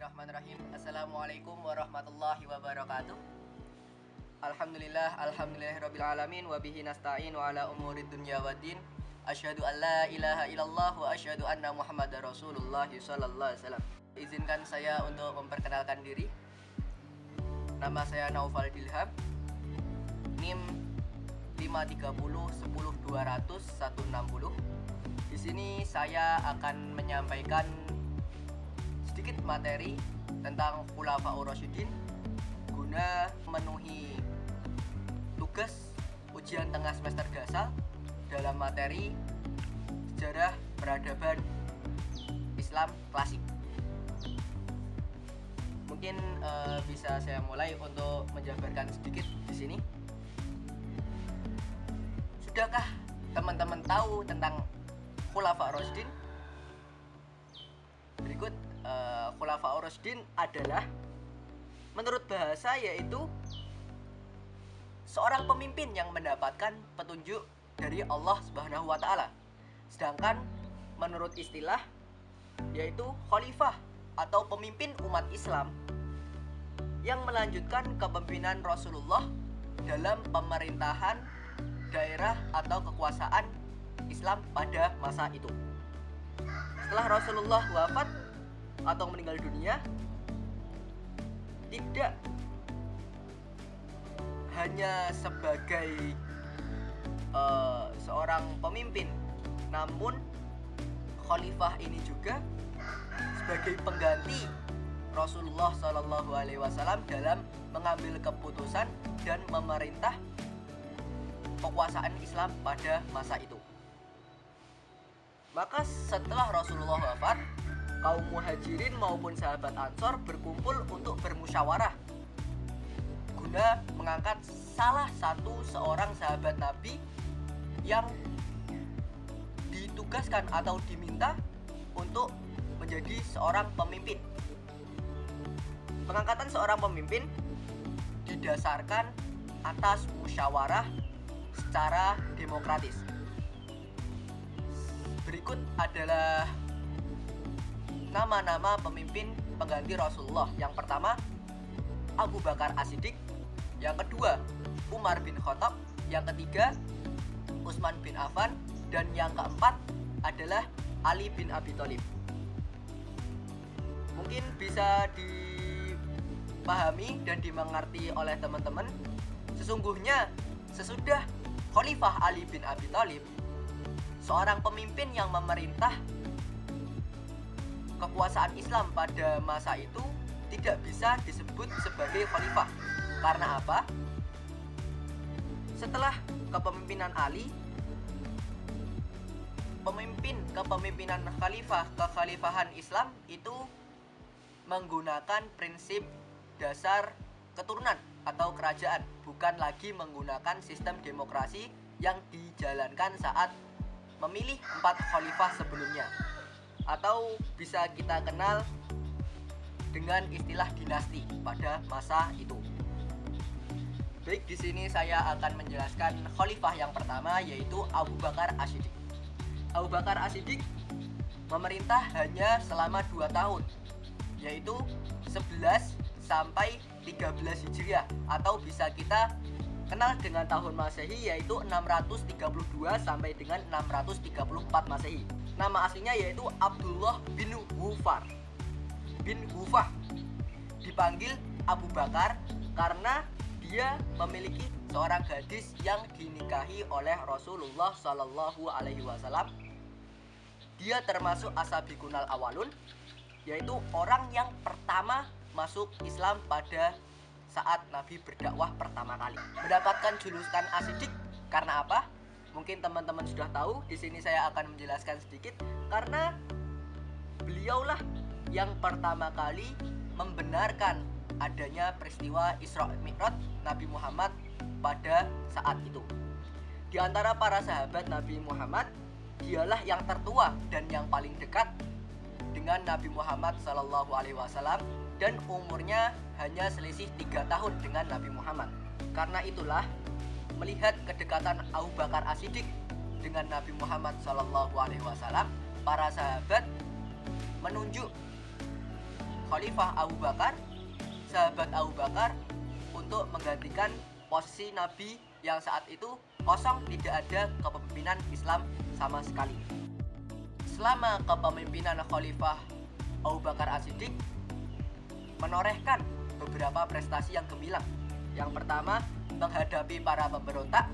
Bismillahirrahmanirrahim. Assalamualaikum warahmatullahi wabarakatuh. Alhamdulillahirabbil alamin wa bihi nasta'in wa ala umurid dunya waddin. Asyhadu an la ilaha illallah wa asyhadu anna Muhammadar Rasulullah sallallahu alaihi wasallam. Izinkan saya untuk memperkenalkan diri. Nama saya Naufal Dilham. NIM 530 10 200 160. Di sini saya akan menyampaikan sedikit materi tentang Khulafaur Rasyidin guna memenuhi tugas ujian tengah semester dasar dalam materi sejarah peradaban Islam klasik. Mungkin bisa saya mulai untuk menjabarkan sedikit di sini. Sudahkah teman-teman tahu tentang Khulafaur Rasyidin? Berikut Khulafaur Rasyidin adalah menurut bahasa yaitu seorang pemimpin yang mendapatkan petunjuk dari Allah Subhanahu wa taala. Sedangkan menurut istilah yaitu khalifah atau pemimpin umat Islam yang melanjutkan kepemimpinan Rasulullah dalam pemerintahan daerah atau kekuasaan Islam pada masa itu. Setelah Rasulullah wafat atau meninggal dunia, tidak hanya sebagai seorang pemimpin, namun khalifah ini juga sebagai pengganti Rasulullah Shallallahu Alaihi Wasallam dalam mengambil keputusan dan memerintah kekuasaan Islam pada masa itu. Maka setelah Rasulullah wafat, kaum muhajirin maupun sahabat Ansor berkumpul untuk bermusyawarah guna mengangkat salah satu seorang sahabat Nabi yang ditugaskan atau diminta untuk menjadi seorang pemimpin. Pengangkatan seorang pemimpin didasarkan atas musyawarah secara demokratis. Berikut adalah nama-nama pemimpin pengganti Rasulullah. Yang pertama, Abu Bakar As-Siddiq. Yang kedua, Umar bin Khattab. Yang ketiga, Utsman bin Affan. Dan yang keempat adalah Ali bin Abi Thalib. Mungkin bisa dipahami dan dimengerti oleh teman-teman. Sesungguhnya sesudah Khalifah Ali bin Abi Thalib, seorang pemimpin yang memerintah kekuasaan Islam pada masa itu tidak bisa disebut sebagai khalifah. Karena apa? Setelah kepemimpinan Ali, kepemimpinan khalifah, kekhalifahan Islam itu menggunakan prinsip dasar keturunan atau kerajaan, bukan lagi menggunakan sistem demokrasi yang dijalankan saat memilih 4 khalifah sebelumnya, atau bisa kita kenal dengan istilah dinasti pada masa itu. Baik, di sini saya akan menjelaskan khalifah yang pertama, yaitu Abu Bakar As-Siddiq. Abu Bakar As-Siddiq memerintah hanya selama 2 tahun, yaitu 11 sampai 13 Hijriah, atau bisa kita kenal dengan tahun Masehi, yaitu 632 sampai dengan 634 Masehi. Nama aslinya yaitu Abdullah bin Hufar bin Hufah. Dipanggil Abu Bakar karena dia memiliki seorang gadis yang dinikahi oleh Rasulullah Shallallahu Alaihi Wasallam. Dia termasuk asabiqunal awalun, yaitu orang yang pertama masuk Islam pada saat Nabi berdakwah pertama kali. Mendapatkan julukan As-Siddiq karena apa? Mungkin teman-teman sudah tahu. Di sini saya akan menjelaskan sedikit. Karena beliaulah yang pertama kali membenarkan adanya peristiwa Isra Mi'raj Nabi Muhammad pada saat itu. Di antara para sahabat Nabi Muhammad, dialah yang tertua dan yang paling dekat dengan Nabi Muhammad Sallallahu Alaihi Wasallam, dan umurnya hanya selisih 3 tahun dengan Nabi Muhammad. Karena itulah, melihat kedekatan Abu Bakar As-Siddiq dengan Nabi Muhammad Sallallahu Alaihi Wasallam, para sahabat menunjuk Khalifah Abu Bakar, sahabat Abu Bakar, untuk menggantikan posisi Nabi yang saat itu kosong, tidak ada kepemimpinan Islam sama sekali. Selama kepemimpinan Khalifah Abu Bakar As-Siddiq menorehkan beberapa prestasi yang gemilang. Yang pertama, menghadapi para pemberontak,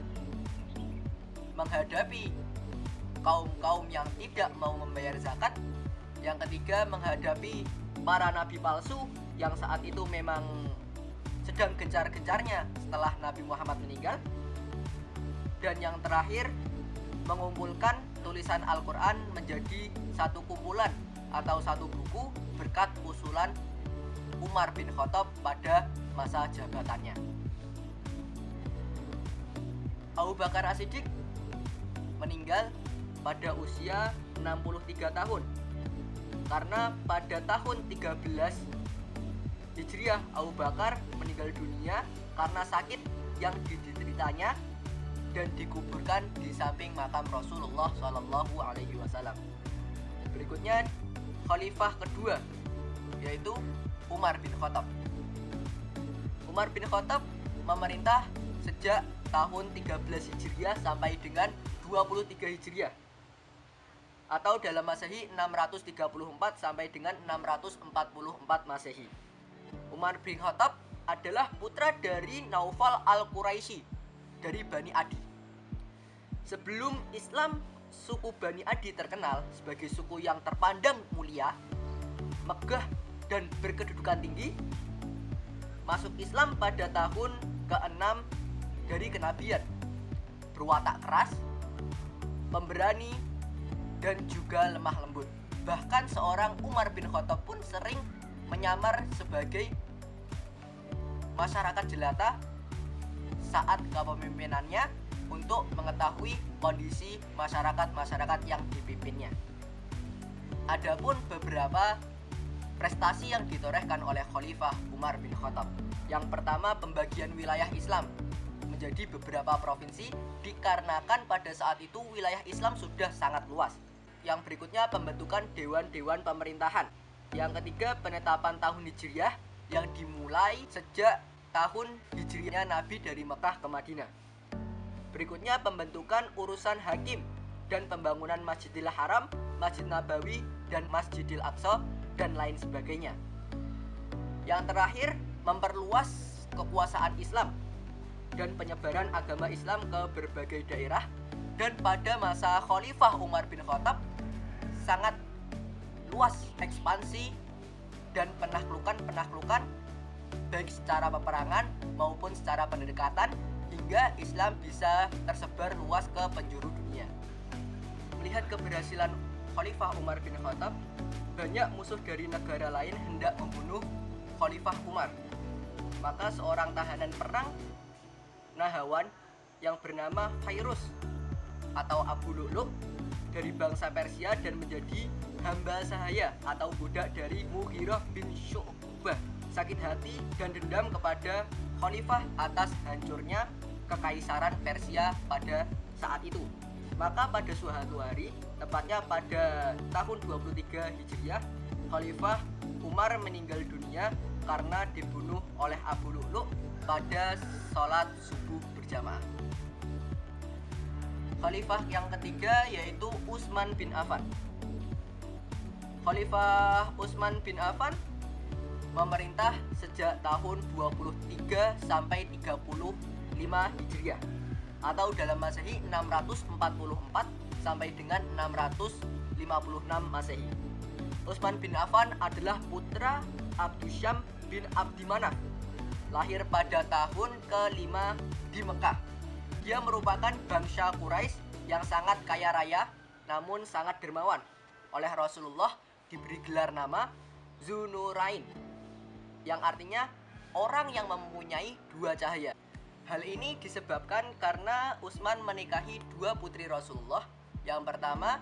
menghadapi kaum-kaum yang tidak mau membayar zakat. Yang ketiga, menghadapi para nabi palsu yang saat itu memang sedang gencar-gencarnya setelah Nabi Muhammad meninggal. Dan yang terakhir, mengumpulkan tulisan Al-Quran menjadi satu kumpulan atau satu buku berkat usulan Umar bin Khattab pada masa jabatannya. Abu Bakar As-Siddiq meninggal pada usia 63 tahun. Karena pada tahun 13 Hijriah Abu Bakar meninggal dunia karena sakit yang dideritanya dan dikuburkan di samping makam Rasulullah Shallallahu Alaihi Wasallam. Berikutnya Khalifah kedua, yaitu Umar bin Khattab. Umar bin Khattab memerintah sejak tahun 13 Hijriah sampai dengan 23 Hijriah, atau dalam Masehi 634 sampai dengan 644 Masehi. Umar bin Khattab adalah putra dari Naufal Al-Quraisy dari Bani Adi. Sebelum Islam, suku Bani Adi terkenal sebagai suku yang terpandang mulia, megah, dan berkedudukan tinggi. Masuk Islam pada tahun ke-6 dari kenabian, berwatak keras, pemberani, dan juga lemah lembut. Bahkan seorang Umar bin Khattab pun sering menyamar sebagai masyarakat jelata saat kepemimpinannya untuk mengetahui kondisi masyarakat-masyarakat yang dipimpinnya. Adapun beberapa prestasi yang ditorehkan oleh Khalifah Umar bin Khattab. Yang pertama, pembagian wilayah Islam menjadi beberapa provinsi dikarenakan pada saat itu wilayah Islam sudah sangat luas. Yang berikutnya, pembentukan dewan-dewan pemerintahan. Yang ketiga, penetapan tahun Hijriah yang dimulai sejak tahun Hijriahnya Nabi dari Mekah ke Madinah. Berikutnya, pembentukan urusan hakim dan pembangunan Masjidil Haram, Masjid Nabawi, dan Masjidil Aqsa, dan lain sebagainya. Yang terakhir, memperluas kekuasaan Islam dan penyebaran agama Islam ke berbagai daerah. Dan pada masa Khalifah Umar bin Khattab sangat luas ekspansi dan penaklukan baik secara peperangan maupun secara pendekatan, hingga Islam bisa tersebar luas ke penjuru dunia. Melihat keberhasilan Khalifah Umar bin Khattab, banyak musuh dari negara lain hendak membunuh Khalifah Umar. Maka seorang tahanan perang Nahawan yang bernama Fairuz atau Abu Lu'lu' dari bangsa Persia dan menjadi hamba sahaya atau budak dari Mughirah bin Syu'bah, sakit hati dan dendam kepada Khalifah atas hancurnya kekaisaran Persia pada saat itu. Maka pada suatu hari, tepatnya pada tahun 23 Hijriah, Khalifah Umar meninggal dunia karena dibunuh oleh Abu Lu'lu' pada sholat subuh berjamaah. Khalifah yang ketiga yaitu Utsman bin Affan. Khalifah Utsman bin Affan memerintah sejak tahun 23 sampai 35 Hijriah, atau dalam Masehi 644 sampai dengan 656 Masehi. Utsman bin Affan adalah putra Abdusyam bin Abdi Manaf, lahir pada tahun ke-5 di Mekah. Dia merupakan bangsa Quraisy yang sangat kaya raya namun sangat dermawan. Oleh Rasulullah diberi gelar nama Dzunurain, yang artinya orang yang mempunyai dua cahaya. Hal ini disebabkan karena Utsman menikahi dua putri Rasulullah. Yang pertama,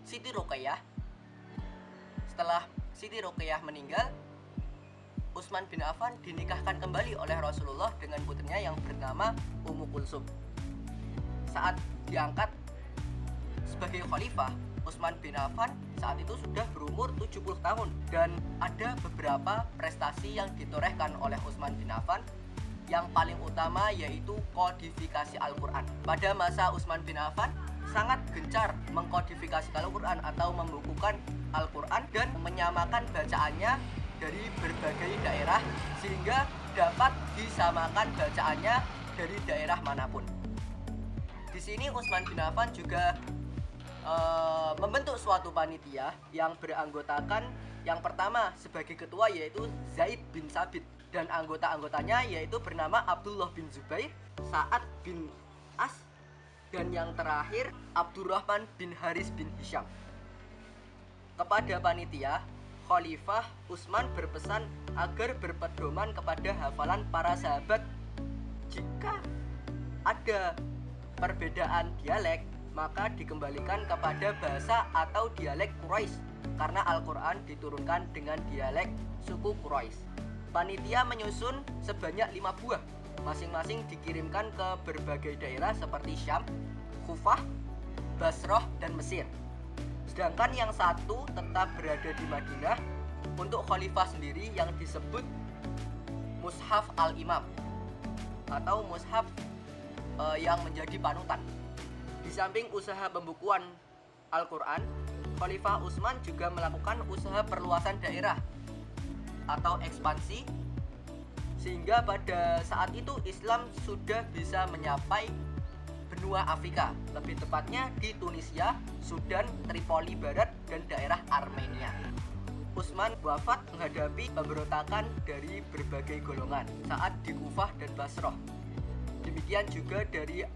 Siti Ruqayyah. Setelah Siti Ruqayyah meninggal, Utsman bin Affan dinikahkan kembali oleh Rasulullah dengan putrinya yang bernama Ummu Kulsum. Saat diangkat sebagai khalifah, Utsman bin Affan saat itu sudah berumur 70 tahun dan ada beberapa prestasi yang ditorehkan oleh Utsman bin Affan. Yang paling utama yaitu kodifikasi Al-Quran. Pada masa Utsman bin Affan sangat gencar mengkodifikasi Al-Quran atau membukukan Al-Quran dan menyamakan bacaannya dari berbagai daerah sehingga dapat disamakan bacaannya dari daerah manapun. Di sini Utsman bin Affan juga membentuk suatu panitia yang beranggotakan yang pertama sebagai ketua yaitu Zaid bin Sabit dan anggota-anggotanya yaitu bernama Abdullah bin Zubair, Sa'ad bin As, dan yang terakhir Abdurrahman bin Haris bin Hisham. Kepada panitia, Khalifah Utsman berpesan agar berpedoman kepada hafalan para sahabat. Jika ada perbedaan dialek, maka dikembalikan kepada bahasa atau dialek Quraisy karena Al-Quran diturunkan dengan dialek suku Quraisy. Panitia menyusun sebanyak 5 buah, masing-masing dikirimkan ke berbagai daerah seperti Syam, Kufah, Basrah, dan Mesir. Sedangkan yang satu tetap berada di Madinah untuk khalifah sendiri yang disebut Mushaf al-Imam atau mushaf yang menjadi panutan. Di samping usaha pembukuan Al-Quran, Khalifah Utsman juga melakukan usaha perluasan daerah atau ekspansi sehingga pada saat itu Islam sudah bisa mencapai benua Afrika, lebih tepatnya di Tunisia, Sudan, Tripoli Barat, dan daerah Armenia. Utsman wafat menghadapi pemberontakan dari berbagai golongan saat di Kufah dan Basrah. Demikian juga dari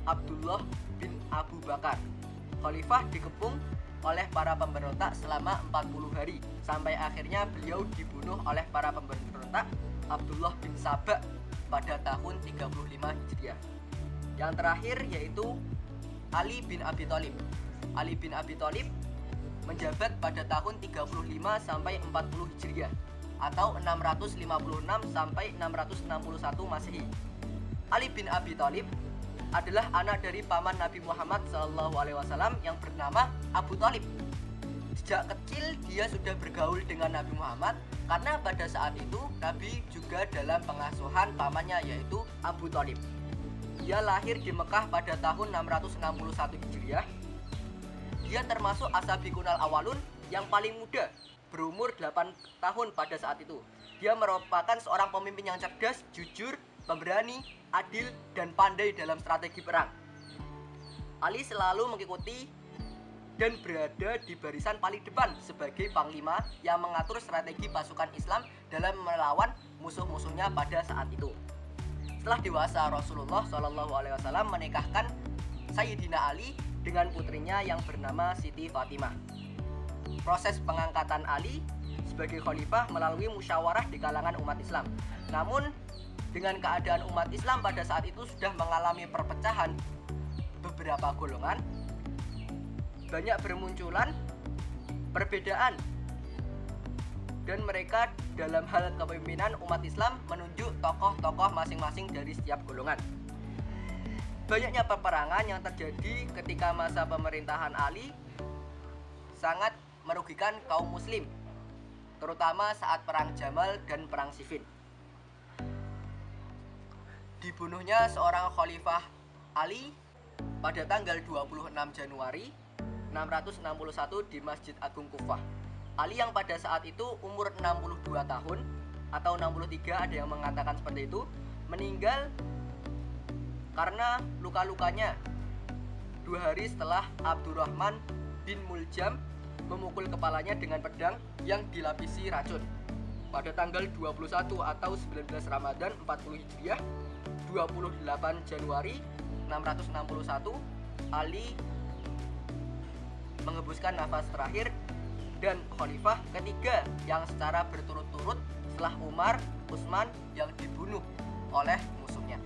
Abdullah bin Abu Bakar. Khalifah dikepung oleh para pemberontak selama 40 hari sampai akhirnya beliau dibunuh oleh para pemberontak Abdullah bin Sabah pada tahun 35 Hijriah. Yang terakhir yaitu Ali bin Abi Thalib. Ali bin Abi Thalib menjabat pada tahun 35 sampai 40 Hijriah atau 656 sampai 661 Masehi. Ali bin Abi Thalib adalah anak dari paman Nabi Muhammad SAW yang bernama Abu Thalib. Sejak kecil dia sudah bergaul dengan Nabi Muhammad karena pada saat itu Nabi juga dalam pengasuhan pamannya yaitu Abu Thalib. Dia lahir di Mekah pada tahun 661 Hijriah. Dia termasuk Asabiqunal Awalun yang paling muda, berumur 8 tahun pada saat itu. Dia merupakan seorang pemimpin yang cerdas, jujur, pemberani, adil, dan pandai dalam strategi perang. Ali selalu mengikuti dan berada di barisan paling depan sebagai panglima yang mengatur strategi pasukan Islam dalam melawan musuh-musuhnya pada saat itu. Setelah dewasa, Rasulullah SAW menikahkan Sayyidina Ali dengan putrinya yang bernama Siti Fatimah. Proses pengangkatan Ali sebagai khalifah melalui musyawarah di kalangan umat Islam. Namun dengan keadaan umat Islam pada saat itu sudah mengalami perpecahan beberapa golongan, banyak bermunculan perbedaan dan mereka dalam hal kepemimpinan umat Islam menunjuk tokoh-tokoh masing-masing dari setiap golongan. Banyaknya peperangan yang terjadi ketika masa pemerintahan Ali sangat merugikan kaum muslim, terutama saat perang Jamal dan perang Siffin. Dibunuhnya seorang khalifah Ali pada tanggal 26 Januari 661 di Masjid Agung Kufah. Ali yang pada saat itu umur 62 tahun atau 63, ada yang mengatakan seperti itu, meninggal karena luka-lukanya 2 hari setelah Abdurrahman bin Muljam memukul kepalanya dengan pedang yang dilapisi racun. Pada tanggal 21 atau 19 Ramadan 40 Hijriah, 28 Januari 661, Ali menghembuskan nafas terakhir dan khalifah ketiga yang secara berturut-turut setelah Umar, Utsman yang dibunuh oleh musuhnya.